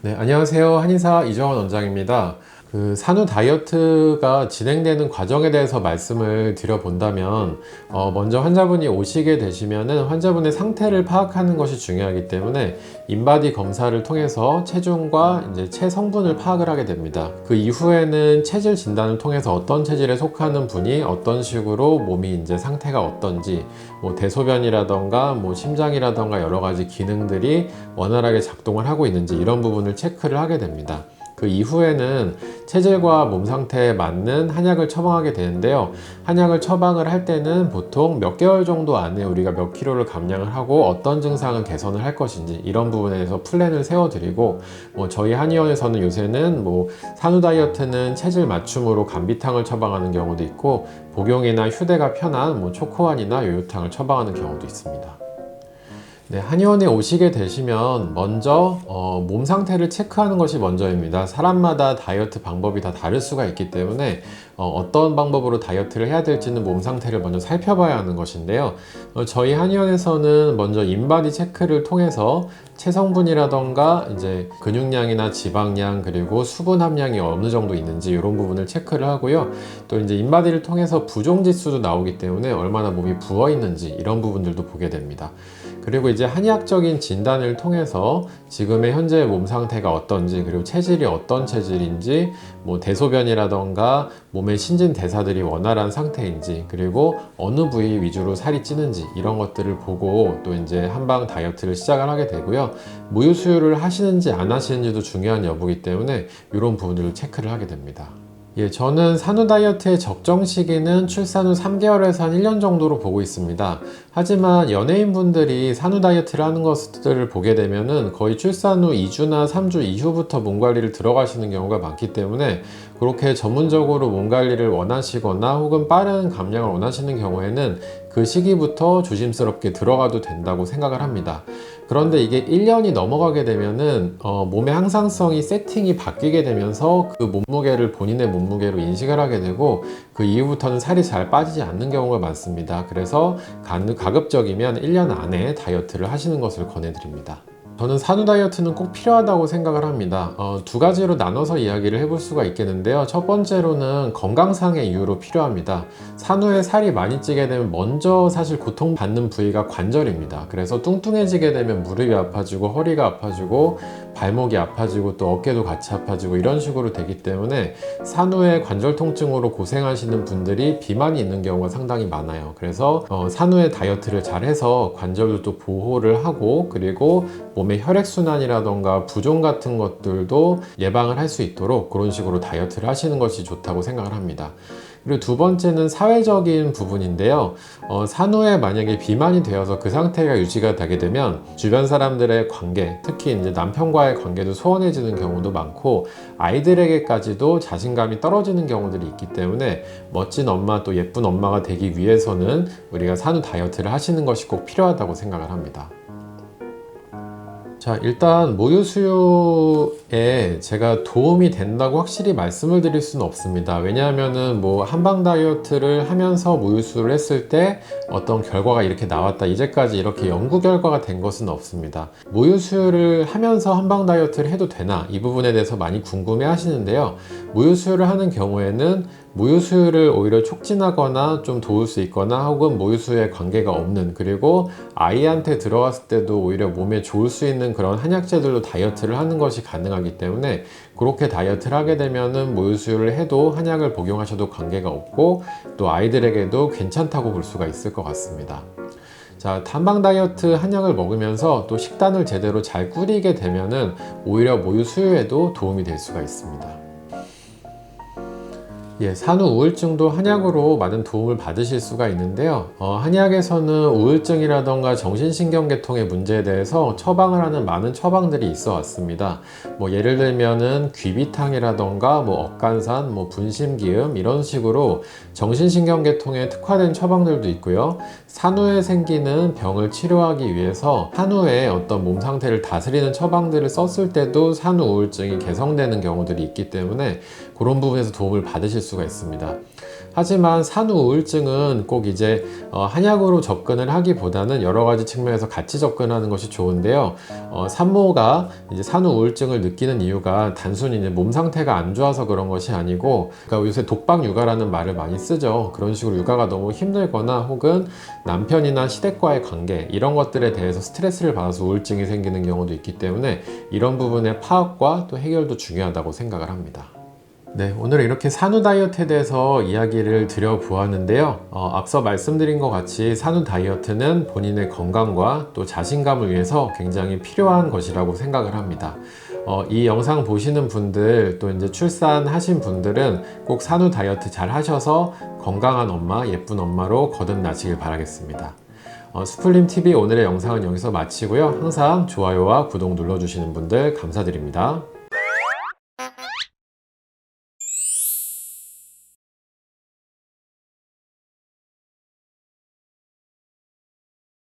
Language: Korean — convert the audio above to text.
네, 안녕하세요. 한의사 이정원 원장입니다. 산후 다이어트가 진행되는 과정에 대해서 말씀을 드려본다면, 먼저 환자분이 오시게 되시면은 환자분의 상태를 파악하는 것이 중요하기 때문에 인바디 검사를 통해서 체중과 이제 체성분을 파악을 하게 됩니다. 그 이후에는 체질 진단을 통해서 어떤 체질에 속하는 분이 어떤 식으로 몸이 이제 상태가 어떤지, 뭐 대소변이라던가 뭐 심장이라던가 여러 가지 기능들이 원활하게 작동을 하고 있는지 이런 부분을 체크를 하게 됩니다. 그 이후에는 체질과 몸 상태에 맞는 한약을 처방하게 되는데요. 한약을 처방을 할 때는 보통 몇 개월 정도 안에 우리가 몇 킬로를 감량을 하고 어떤 증상은 개선을 할 것인지 이런 부분에 대해서 플랜을 세워드리고, 저희 한의원에서는 요새는 산후 다이어트는 체질 맞춤으로 감비탕을 처방하는 경우도 있고, 복용이나 휴대가 편한 초코환이나 요요탕을 처방하는 경우도 있습니다. 네, 한의원에 오시게 되시면 먼저 몸 상태를 체크하는 것이 먼저입니다. 사람마다 다이어트 방법이 다 다를 수가 있기 때문에 어떤 방법으로 다이어트를 해야 될지는 몸 상태를 먼저 살펴봐야 하는 것인데요. 저희 한의원에서는 먼저 인바디 체크를 통해서 체성분이라던가 이제 근육량이나 지방량 그리고 수분 함량이 어느 정도 있는지 이런 부분을 체크를 하고요. 또 이제 인바디를 통해서 부종 지수도 나오기 때문에 얼마나 몸이 부어 있는지 이런 부분들도 보게 됩니다. 그리고 이제 한의학적인 진단을 통해서 지금의 현재 몸 상태가 어떤지, 그리고 체질이 어떤 체질인지, 대소변이라던가 몸의 신진대사들이 원활한 상태인지, 그리고 어느 부위 위주로 살이 찌는지 이런 것들을 보고 또 이제 한방 다이어트를 시작을 하게 되고요. 무유수유를 하시는지 안 하시는지도 중요한 여부이기 때문에 이런 부분들을 체크를 하게 됩니다. 예, 저는 산후 다이어트의 적정 시기는 출산 후 3개월에서 한 1년 정도로 보고 있습니다. 하지만 연예인분들이 산후 다이어트를 하는 것들을 보게 되면은 거의 출산 후 2주나 3주 이후부터 몸 관리를 들어가시는 경우가 많기 때문에, 그렇게 전문적으로 몸 관리를 원하시거나 혹은 빠른 감량을 원하시는 경우에는 그 시기부터 조심스럽게 들어가도 된다고 생각을 합니다. 그런데 이게 1년이 넘어가게 되면은 몸의 항상성이 세팅이 바뀌게 되면서 그 몸무게를 본인의 몸무게로 인식을 하게 되고, 그 이후부터는 살이 잘 빠지지 않는 경우가 많습니다. 그래서 가급적이면 1년 안에 다이어트를 하시는 것을 권해드립니다. 저는 산후 다이어트는 꼭 필요하다고 생각을 합니다. 두 가지로 나눠서 이야기를 해볼 수가 있겠는데요. 첫 번째로는 건강상의 이유로 필요합니다. 산후에 살이 많이 찌게 되면 먼저 사실 고통받는 부위가 관절입니다. 그래서 뚱뚱해지게 되면 무릎이 아파지고 허리가 아파지고 발목이 아파지고 또 어깨도 같이 아파지고 이런 식으로 되기 때문에 산후에 관절 통증으로 고생하시는 분들이 비만이 있는 경우가 상당히 많아요. 그래서 산후에 다이어트를 잘 해서 관절도 또 보호를 하고, 그리고 몸의 혈액순환이라던가 부종 같은 것들도 예방을 할 수 있도록 그런 식으로 다이어트를 하시는 것이 좋다고 생각을 합니다. 그리고 두 번째는 사회적인 부분인데요. 산후에 만약에 비만이 되어서 그 상태가 유지가 되게 되면 주변 사람들의 관계, 특히 이제 남편과의 관계도 소원해지는 경우도 많고, 아이들에게까지도 자신감이 떨어지는 경우들이 있기 때문에 멋진 엄마 또 예쁜 엄마가 되기 위해서는 우리가 산후 다이어트를 하시는 것이 꼭 필요하다고 생각을 합니다. 자, 일단 모유수유에 제가 도움이 된다고 확실히 말씀을 드릴 수는 없습니다. 왜냐하면은 한방 다이어트를 하면서 모유수유를 했을 때 어떤 결과가 이렇게 나왔다, 이제까지 이렇게 연구 결과가 된 것은 없습니다. 모유수유를 하면서 한방 다이어트를 해도 되나, 이 부분에 대해서 많이 궁금해 하시는데요. 모유수유를 하는 경우에는 모유수유를 오히려 촉진하거나 좀 도울 수 있거나, 혹은 모유수유에 관계가 없는, 그리고 아이한테 들어갔을 때도 오히려 몸에 좋을 수 있는 그런 한약재들로 다이어트를 하는 것이 가능하기 때문에, 그렇게 다이어트를 하게 되면은 모유수유를 해도 한약을 복용하셔도 관계가 없고 또 아이들에게도 괜찮다고 볼 수가 있을 것 같습니다. 자, 한방 다이어트 한약을 먹으면서 또 식단을 제대로 잘 꾸리게 되면은 오히려 모유수유에도 도움이 될 수가 있습니다. 예, 산후 우울증도 한약으로 많은 도움을 받으실 수가 있는데요. 한약에서는 우울증이라던가 정신신경계통의 문제에 대해서 처방을 하는 많은 처방들이 있어 왔습니다. 예를 들면은 귀비탕이라던가 억간산, 분심기음 이런 식으로 정신신경계통에 특화된 처방들도 있고요. 산후에 생기는 병을 치료하기 위해서 산후에 어떤 몸 상태를 다스리는 처방들을 썼을 때도 산후 우울증이 개선되는 경우들이 있기 때문에 그런 부분에서 도움을 받으실 수가 있습니다. 하지만 산후 우울증은 꼭 이제 한약으로 접근을 하기보다는 여러 가지 측면에서 같이 접근하는 것이 좋은데요. 산모가 이제 산후 우울증을 느끼는 이유가 단순히 이제 몸 상태가 안 좋아서 그런 것이 아니고, 그러니까 요새 독박 육아라는 말을 많이 쓰죠. 그런 식으로 육아가 너무 힘들거나 혹은 남편이나 시댁과의 관계 이런 것들에 대해서 스트레스를 받아서 우울증이 생기는 경우도 있기 때문에 이런 부분의 파악과 또 해결도 중요하다고 생각을 합니다. 네, 오늘 이렇게 산후 다이어트에 대해서 이야기를 드려보았는데요. 앞서 말씀드린 것 같이 산후 다이어트는 본인의 건강과 또 자신감을 위해서 굉장히 필요한 것이라고 생각을 합니다. 이 영상 보시는 분들 또 이제 출산하신 분들은 꼭 산후 다이어트 잘 하셔서 건강한 엄마, 예쁜 엄마로 거듭나시길 바라겠습니다. 수풀림TV 오늘의 영상은 여기서 마치고요. 항상 좋아요와 구독 눌러주시는 분들 감사드립니다.